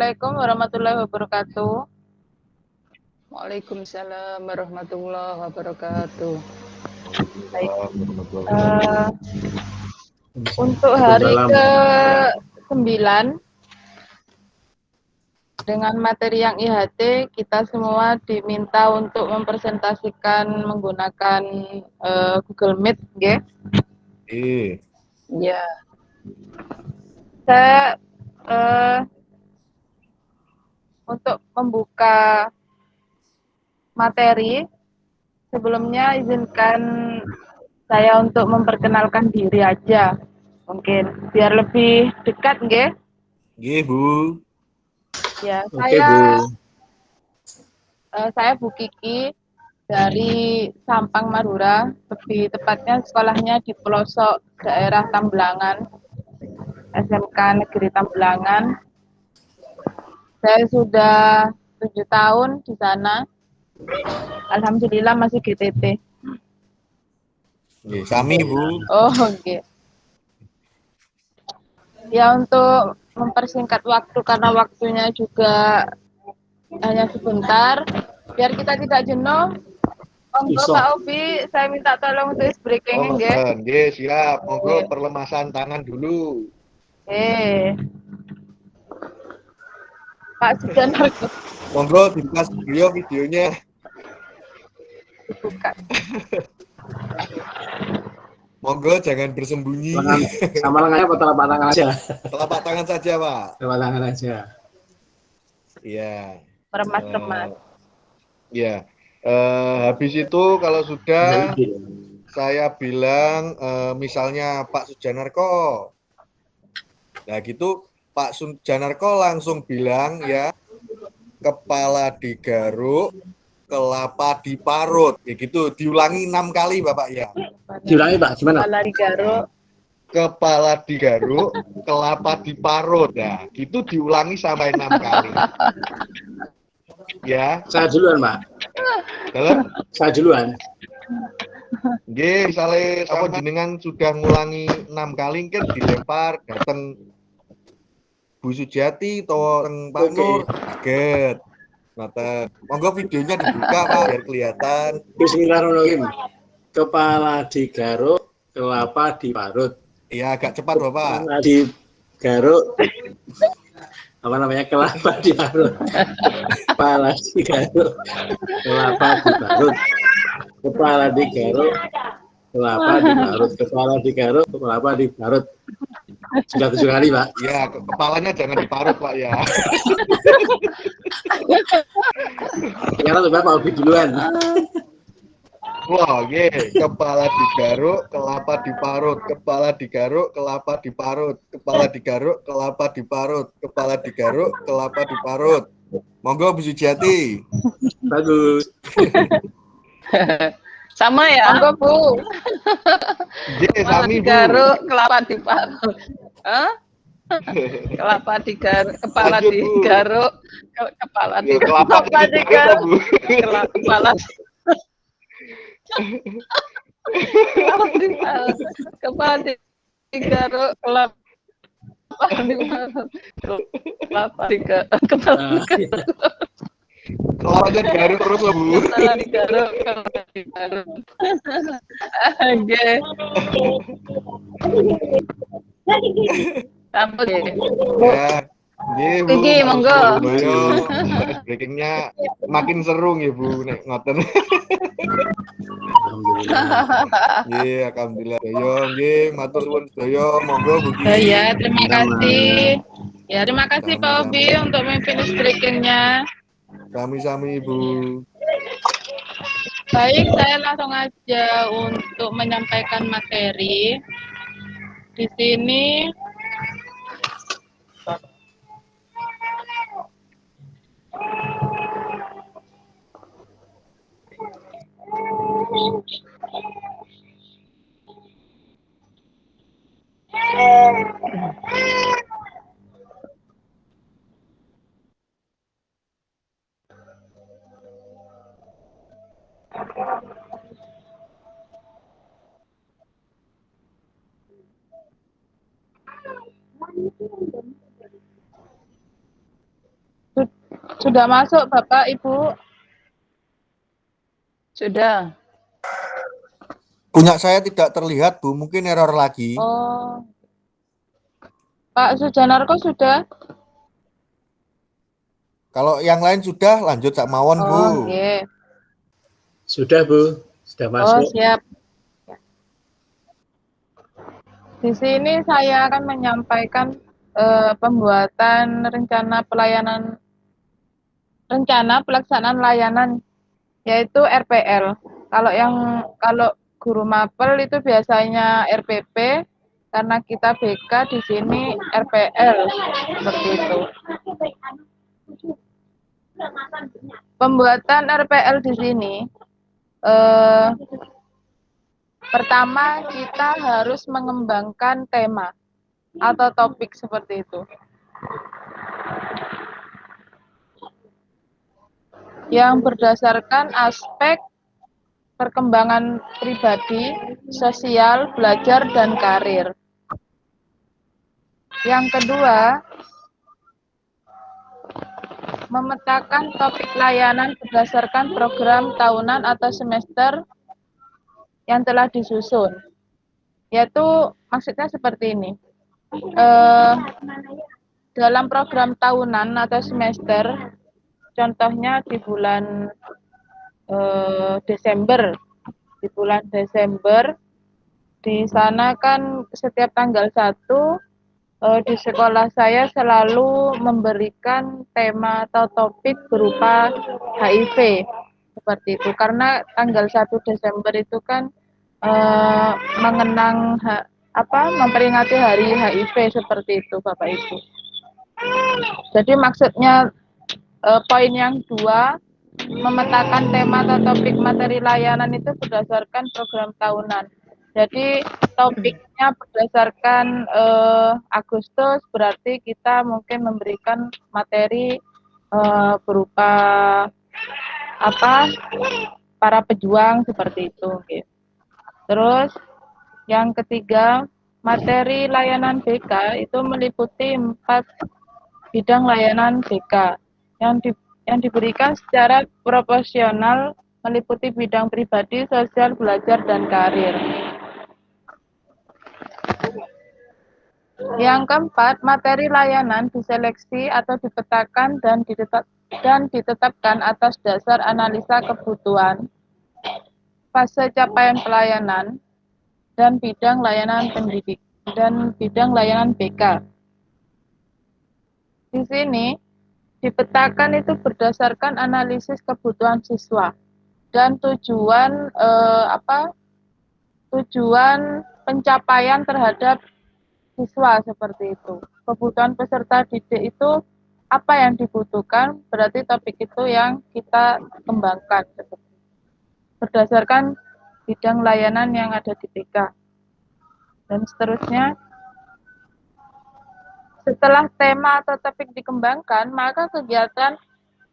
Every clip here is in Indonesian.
Assalamualaikum warahmatullahi wabarakatuh. Waalaikumsalam warahmatullahi wabarakatuh. Baik. Warahmatullahi Eh, wabarakatuh. untuk hari ke-9 dengan materi yang IHT, kita semua diminta untuk mempresentasikan menggunakan Google Meet, nggih. Ya, Saya untuk membuka materi, sebelumnya izinkan saya untuk memperkenalkan diri aja. Mungkin biar lebih dekat, nggih. Nggih, Bu. Ya, Oke, Bu. Saya Bu Kiki dari Sampang Madura, lebih tepatnya sekolahnya di pelosok daerah Tambelangan, SMK Negeri Tambelangan. Saya sudah 7 tahun di sana. Alhamdulillah masih GTT. Nggih, sami, Bu. Oh, oke. Ya, untuk mempersingkat waktu karena waktunya juga hanya sebentar, biar kita tidak jenuh. Monggo Pak Obi, saya minta tolong untuk breaking nggih. Nggih, siap. Monggo perlemasan tangan dulu. Pak Sujanarko. Monggo dibuka videonya. Dibuka. Monggo jangan bersembunyi. Sama lengannya atau telapak tangan aja? Telapak tangan saja, Pak. Telapak tangan aja. Iya. Remas-remas. Ya. Habis itu kalau sudah saya bilang misalnya Pak Sujanarko. Nah, gitu Pak Sujanarko langsung bilang ya, kepala digaruk, kelapa diparut. Ya gitu, diulangi 6 kali Bapak ya. Diulangi Pak, gimana? Kepala digaruk. Kepala digaruk, kelapa diparut. Nah, gitu diulangi sampai 6 kali. Ya. Saya duluan, Pak. Dalam? Saya duluan. Nggih, misalnya apa jenengan sudah ngulangi 6 kali kan dilempar datang Bu Sujati atau Pak Nur, kaget. Ngoten. Monggo videonya dibuka Pak biar kelihatan. Bismillahirrahmanirrahim. Kepala digaruk, kelapa diparut. Iya, agak cepat Bapak. Kepala digaruk, apa namanya, kelapa diparut. Kepala digaruk, kelapa diparut. Kepala digaruk, kelapa diparut. Kepala digaruk, kelapa diparut. Sudah 7 kali, Pak. Ya, kepalanya jangan diparut Pak ya. Sekarang coba Pak Obi duluan. Wah, kepala digaruk, kelapa diparut, kepala digaruk, kelapa diparut, kepala digaruk, kelapa diparut, kepala digaruk, kelapa diparut. Monggo Bu Sujati. Bagus. sama ya. Monggo Bu. Sami Bu. Digaruk, kelapa diparut. Kelapa digaruk, kepala digaruk, kepala digaruk, kepala digaruk, kepala digaruk, kelapa digaruk. Kelapanya digaruk terus loh Bu. Kepala digaruk, kelapa digaruk. Oke. Sampun ya. Ya. Bu. Gigi, monggo. Breakingnya makin seru ya Bu nek ngoten. Nggih, alhamdulillah. Nggih, matur suwun sedaya. Monggo Bu Kiki. Ya, terima kasih. Ya, terima kasih Pak Obi untuk memimpin breakingnya. Sami-sami Ibu. Baik, saya langsung aja untuk menyampaikan materi. Di sini Sudah masuk Bapak Ibu? Sudah. Punya saya tidak terlihat, Bu. Mungkin error lagi. Oh. Pak Sujanarko sudah? Kalau yang lain sudah, lanjut Sak Mawon, Bu. Oh, okay. Sudah, Bu. Sudah masuk. Oh, siap. Di sini saya akan menyampaikan pembuatan rencana pelaksanaan layanan yaitu RPL. Kalau guru mapel itu biasanya RPP, karena kita BK di sini RPL seperti itu. Pembuatan RPL di sini pertama kita harus mengembangkan tema atau topik seperti itu. Yang berdasarkan aspek perkembangan pribadi, sosial, belajar, dan karir. Yang kedua, memetakan topik layanan berdasarkan program tahunan atau semester yang telah disusun. Yaitu maksudnya seperti ini. Dalam program tahunan atau semester, contohnya di bulan Desember. Di bulan Desember, di sana kan setiap tanggal 1 di sekolah saya selalu memberikan tema atau topik berupa HIV seperti itu, karena tanggal 1 Desember itu kan mengenang memperingati hari HIV seperti itu Bapak Ibu. Jadi maksudnya poin yang 2, memetakan tema atau topik materi layanan itu berdasarkan program tahunan. Jadi topiknya berdasarkan Agustus, berarti kita mungkin memberikan materi berupa para pejuang seperti itu. Terus yang ketiga, materi layanan BK itu meliputi 4 bidang layanan BK yang diberikan secara proporsional, meliputi bidang pribadi, sosial, belajar, dan karir. Yang keempat, materi layanan diseleksi atau dipetakan dan ditetapkan atas dasar analisa kebutuhan, fase capaian pelayanan, dan bidang layanan pendidik dan bidang layanan BK. Di sini dipetakan itu berdasarkan analisis kebutuhan siswa dan tujuan pencapaian terhadap siswa seperti itu. Kebutuhan peserta didik itu apa yang dibutuhkan, berarti topik itu yang kita kembangkan berdasarkan bidang layanan yang ada di BK dan seterusnya. Setelah tema atau topik dikembangkan, maka kegiatan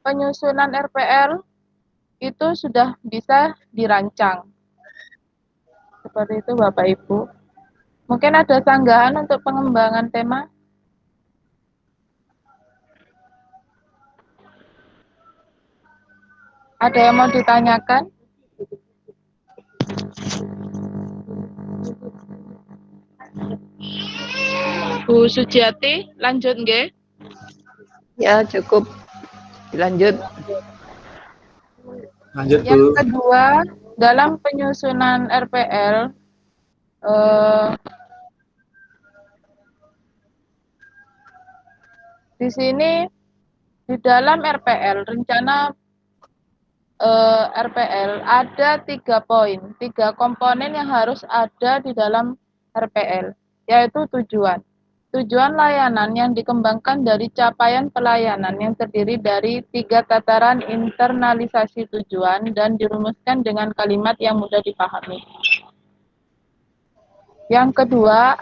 penyusunan RPL itu sudah bisa dirancang. Seperti itu Bapak Ibu. Mungkin ada sanggahan untuk pengembangan tema? Ada yang mau ditanyakan? Bu Sujiati, lanjut nggih? Ya, cukup. Lanjut. Lanjut, Bu. Yang kedua, dalam penyusunan RPL di sini di dalam RPL rencana RPL ada 3 poin, 3 komponen yang harus ada di dalam RPL, yaitu tujuan. Tujuan layanan yang dikembangkan dari capaian pelayanan yang terdiri dari 3 tataran internalisasi tujuan dan dirumuskan dengan kalimat yang mudah dipahami. Yang kedua,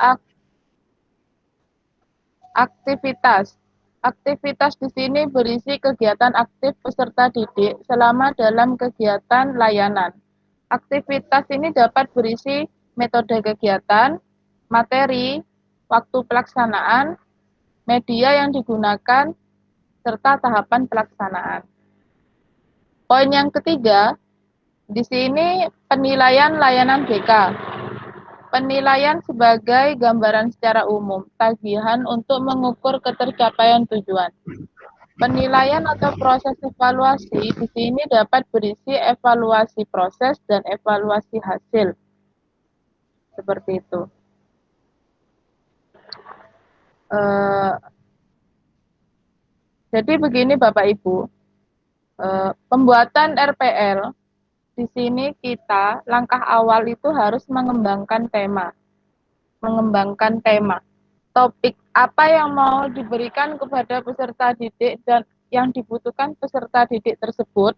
aktivitas. Aktivitas di sini berisi kegiatan aktif peserta didik selama dalam kegiatan layanan. Aktivitas ini dapat berisi metode kegiatan, materi, waktu pelaksanaan, media yang digunakan, serta tahapan pelaksanaan. Poin yang ketiga, di sini penilaian layanan BK. Penilaian sebagai gambaran secara umum, tagihan untuk mengukur ketercapaian tujuan. Penilaian atau proses evaluasi di sini dapat berisi evaluasi proses dan evaluasi hasil. Seperti itu. Jadi begini Bapak Ibu, pembuatan RPL di sini kita langkah awal itu harus mengembangkan tema. Topik apa yang mau diberikan kepada peserta didik dan yang dibutuhkan peserta didik tersebut.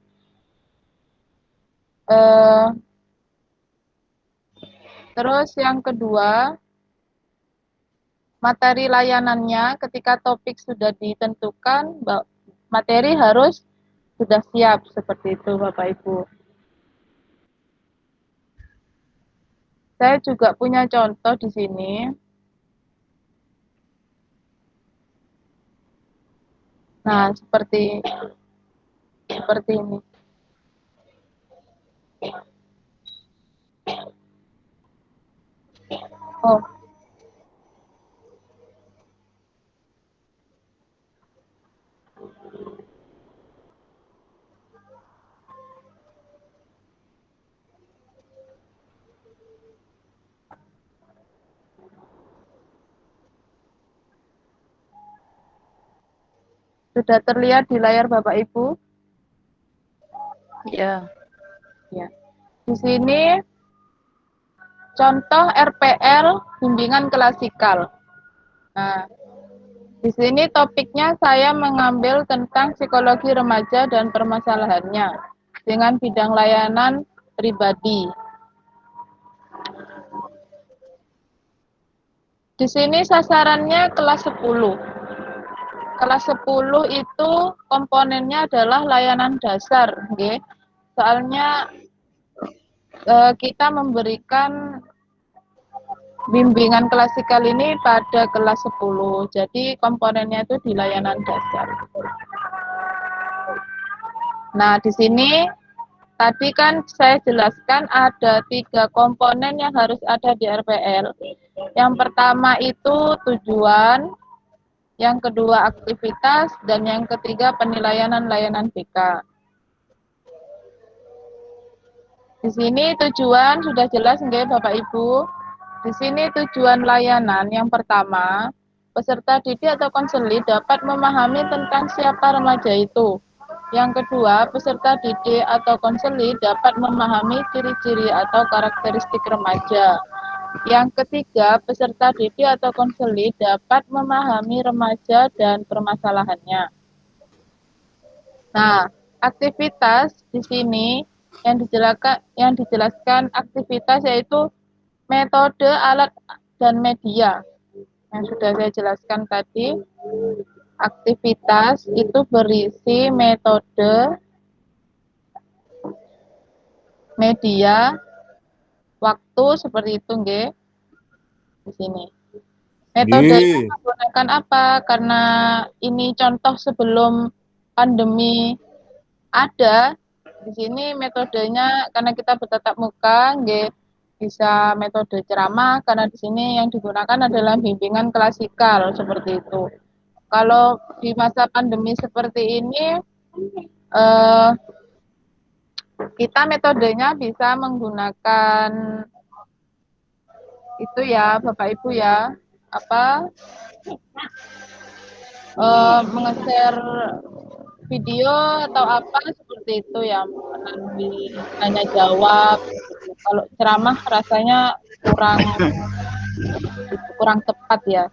Terus yang kedua, materi layanannya ketika topik sudah ditentukan, materi harus sudah siap seperti itu Bapak Ibu. Saya juga punya contoh di sini. Nah, seperti ini. Oh. Sudah terlihat di layar Bapak Ibu? Ya. Ya. Di sini contoh RPL bimbingan klasikal. Nah, di sini topiknya saya mengambil tentang psikologi remaja dan permasalahannya dengan bidang layanan pribadi. Di sini sasarannya kelas 10. Kelas 10 itu komponennya adalah layanan dasar, okay? Soalnya kita memberikan bimbingan klasikal ini pada kelas 10. Jadi komponennya itu di layanan dasar. Nah, di sini tadi kan saya jelaskan ada 3 komponen yang harus ada di RPL. Yang pertama itu tujuan, yang kedua aktivitas, dan yang ketiga penilaian layanan BK. Di sini tujuan sudah jelas nggih Bapak Ibu. Di sini tujuan layanan yang pertama, peserta didik atau konseling dapat memahami tentang siapa remaja itu. Yang kedua, peserta didik atau konseling dapat memahami ciri-ciri atau karakteristik remaja. Yang ketiga, peserta didik atau konseling dapat memahami remaja dan permasalahannya. Nah, aktivitas di sini yang dijelaskan aktivitas yaitu metode, alat, dan media. Yang sudah saya jelaskan tadi, aktivitas itu berisi metode, media, waktu seperti itu nggih. Di sini. Metodenya menggunakan apa? Karena ini contoh sebelum pandemi ada. Di sini metodenya karena kita bertatap muka nggih, bisa metode ceramah karena di sini yang digunakan adalah bimbingan klasikal seperti itu. Kalau di masa pandemi seperti ini kita metodenya bisa menggunakan itu ya Bapak Ibu ya, menge-share video atau apa seperti itu ya, melalui tanya jawab. Kalau ceramah rasanya kurang tepat ya,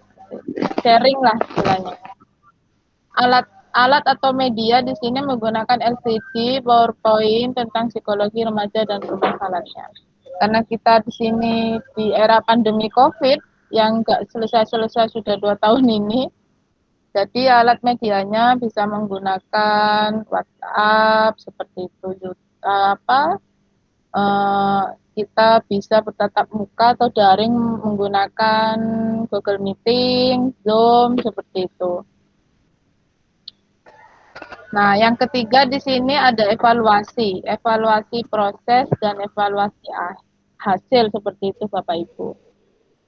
sharing lah istilahnya. Alat atau media di sini menggunakan LCD, PowerPoint tentang psikologi remaja dan permasalahannya. Karena kita di sini di era pandemi COVID yang nggak selesai sudah 2 tahun ini, jadi alat medianya bisa menggunakan WhatsApp seperti itu, kita bisa bertatap muka atau daring menggunakan Google Meeting, Zoom seperti itu. Nah, yang ketiga di sini ada evaluasi, evaluasi proses dan evaluasi hasil seperti itu Bapak Ibu.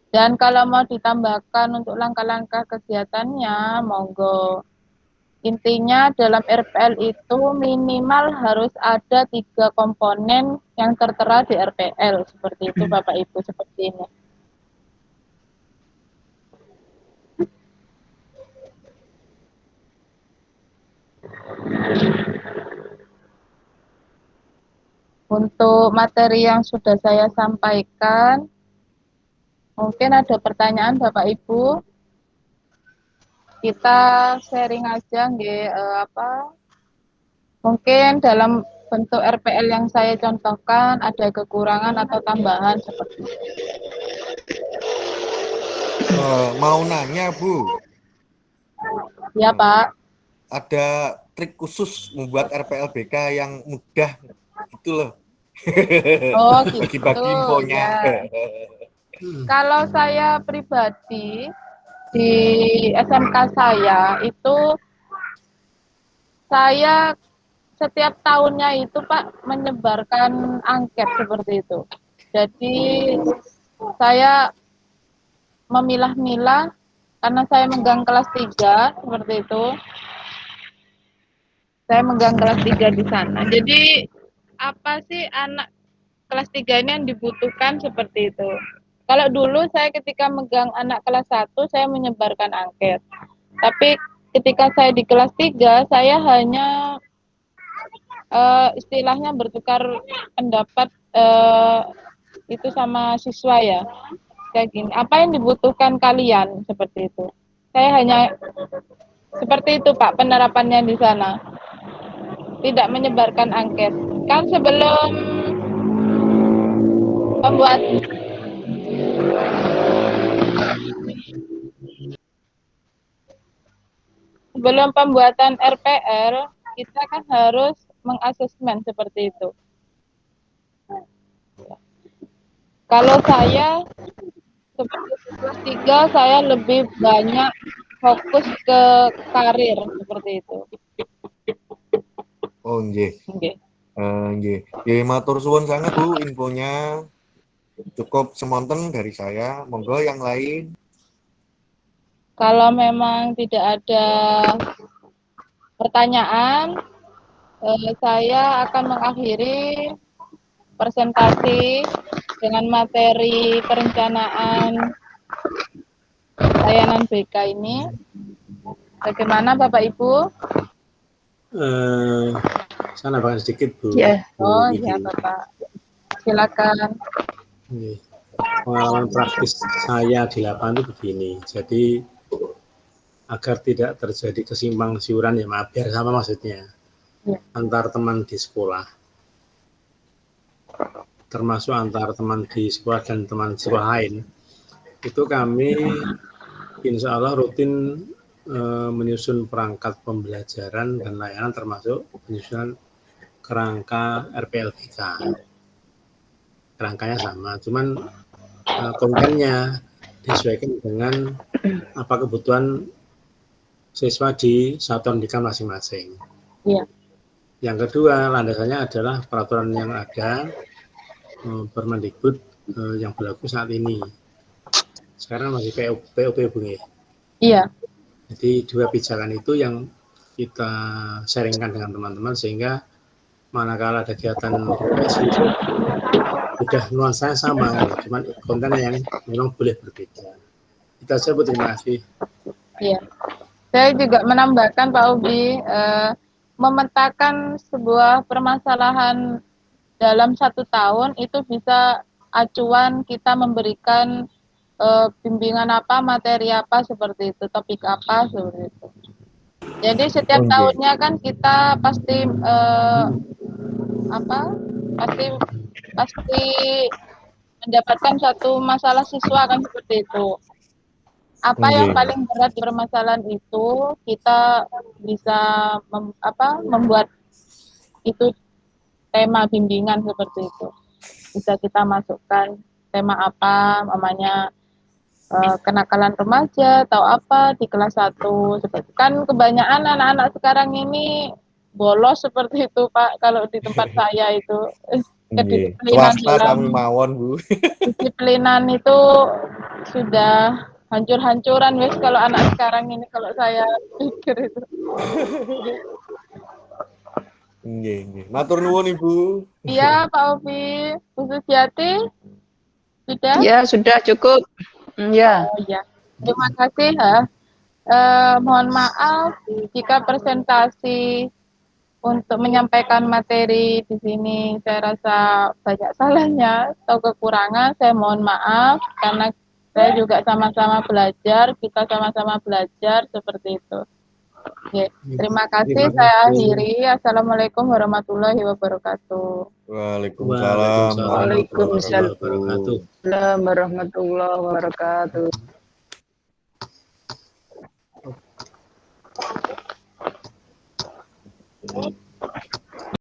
Dan kalau mau ditambahkan untuk langkah-langkah kegiatannya, monggo. Intinya dalam RPL itu minimal harus ada 3 komponen yang tertera di RPL, seperti itu Bapak Ibu, seperti ini. Untuk materi yang sudah saya sampaikan, mungkin ada pertanyaan Bapak Ibu. Kita sharing aja mungkin dalam bentuk RPL yang saya contohkan ada kekurangan atau tambahan seperti itu. Mau nanya Bu, Ya Pak. ada trik khusus membuat RPLBK yang mudah gitu loh. Oh gitu. Bagi-bagi infonya. Ya. Kalau saya pribadi di SMK saya itu saya setiap tahunnya itu Pak menyebarkan angket seperti itu. Jadi saya memilah-milah karena saya megang kelas 3 seperti itu. Saya megang kelas 3 di sana. Jadi apa sih anak kelas 3 ini yang dibutuhkan seperti itu. Kalau dulu saya ketika megang anak kelas 1 saya menyebarkan angket. Tapi ketika saya di kelas 3 saya hanya istilahnya bertukar pendapat itu sama siswa ya. Kayak gini, apa yang dibutuhkan kalian seperti itu. Saya hanya seperti itu Pak penerapannya di sana. Tidak menyebarkan angket. Kan sebelum pembuatan RPL kita kan harus mengasesmen seperti itu. Kalau saya seperti kelas 3 saya lebih banyak fokus ke karir seperti itu. Oh nggih. Nggih. Nggih. Nggih matur suwun sangat Bu infonya. Cukup semonten dari saya. Monggo yang lain. Kalau memang tidak ada pertanyaan, saya akan mengakhiri presentasi dengan materi perencanaan layanan BK ini. Bagaimana Bapak Ibu? Saya nambahkan sedikit Bu. Ya. Oh iya Bapak. Silakan. Pengalaman praktis saya di lapangan itu begini. Jadi agar tidak terjadi kesimpang siuran ya maaf biar sama maksudnya antar teman di sekolah, termasuk antar teman di sekolah dan teman sekolah lain, itu kami insya Allah rutin menyusun perangkat pembelajaran dan layanan termasuk penyusunan kerangka RPLBK. Kerangkanya sama, cuman kontennya disesuaikan dengan apa kebutuhan siswa di satuan pendidikan masing-masing. Iya. Yang kedua, landasannya adalah peraturan yang ada Permendikbud yang berlaku saat ini. Sekarang masih POP Bu. Iya. Jadi dua pijakan itu yang kita sharingkan dengan teman-teman sehingga manakala ada kegiatan profesi sudah nuansanya sama, cuman kontennya yang memang boleh berbeda. Kita saja Bu, terima kasih. Iya. Saya juga menambahkan Pak Ubi, memetakan sebuah permasalahan dalam 1 tahun itu bisa acuan kita memberikan bimbingan apa, materi apa seperti itu, topik apa seperti itu. Jadi setiap tahunnya kan kita pasti pasti mendapatkan satu masalah siswa kan seperti itu. Apa yang paling berat di permasalahan itu kita bisa membuat itu tema bimbingan seperti itu. Bisa kita masukkan tema apa, namanya kenakalan remaja atau apa di kelas 1 seperti kan kebanyakan anak-anak sekarang ini bolos seperti itu Pak kalau di tempat saya itu. Nggih. Kedisiplinan Swasta dalam sami mawon, Bu. disiplinan itu sudah hancur-hancuran wes kalau anak sekarang ini kalau saya pikir itu. Nggih. Matur nuwun Ibu. Iya Pak Ovi, Bu Sujiati sudah? Ya, sudah cukup. Ya. Oh ya, terima kasih ya. Mohon maaf jika presentasi untuk menyampaikan materi di sini saya rasa banyak salahnya atau kekurangan. Saya mohon maaf karena saya juga sama-sama belajar, kita sama-sama belajar seperti itu. Oke, terima kasih. Saya akhiri. Assalamualaikum warahmatullahi wabarakatuh. Waalaikumsalam Waalaikumsalam warahmatullahi wabarakatuh. warahmatullahi wabarakatuh.